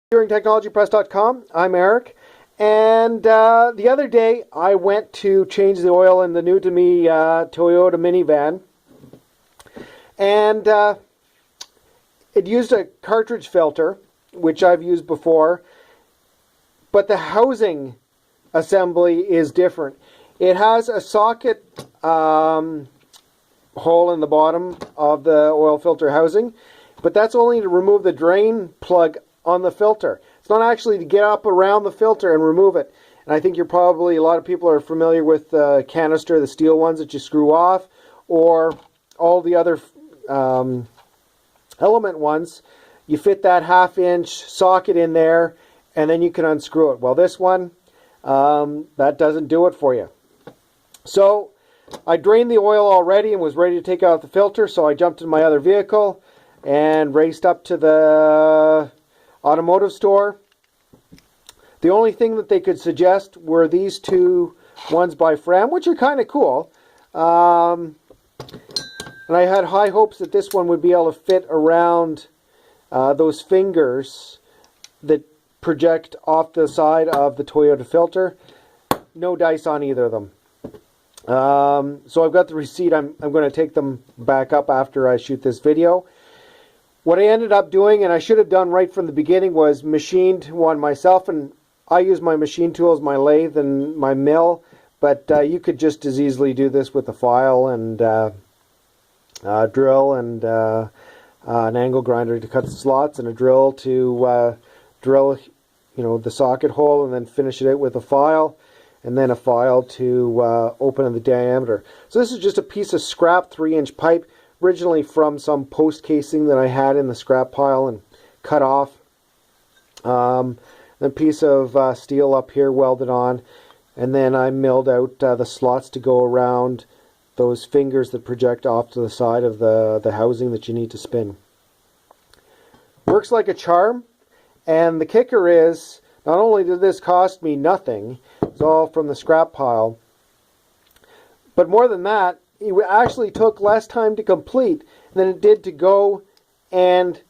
TechnologyPress.com. I'm Eric, and the other day I went to change the oil in the new to me Toyota minivan, and it used a cartridge filter, which I've used before, but the housing assembly is different. It has a socket hole in the bottom of the oil filter housing, but that's only to remove the drain plug on the filter. It's not actually to get up around the filter and remove it. And I think a lot of people are familiar with the canister, the steel ones that you screw off, or all the other element ones. You fit that 1/2-inch socket in there, and then you can unscrew it. Well, this one, that doesn't do it for you. So I drained the oil already and was ready to take out the filter, so I jumped in my other vehicle and raced up to the automotive store. The only thing that they could suggest were these two ones by Fram, which are kind of cool. And I had high hopes that this one would be able to fit around those fingers that project off the side of the Toyota filter. No dice on either of them. So I've got the receipt. I'm going to take them back up after I shoot this video. What I ended up doing, and I should have done right from the beginning, was machined one myself. And I use my machine tools, my lathe and my mill, but you could just as easily do this with a file and drill and an angle grinder to cut the slots, and a drill to drill, the socket hole, and then finish it out with a file, and then a file to open the diameter. So this is just a piece of scrap 3-inch pipe, originally from some post casing that I had in the scrap pile and cut off. A piece of steel up here welded on, and then I milled out the slots to go around those fingers that project off to the side of the housing that you need to spin. Works like a charm, and the kicker is, not only did this cost me nothing, it's all from the scrap pile, but more than that, it actually took less time to complete than it did to go and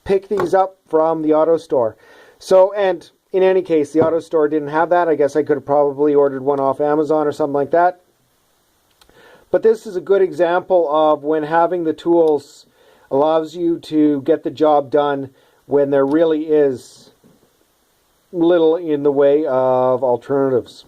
pick these up from the auto store. So, and in any case, the auto store didn't have that. I guess I could have probably ordered one off Amazon or something like that. But this is a good example of when having the tools allows you to get the job done when there really is little in the way of alternatives.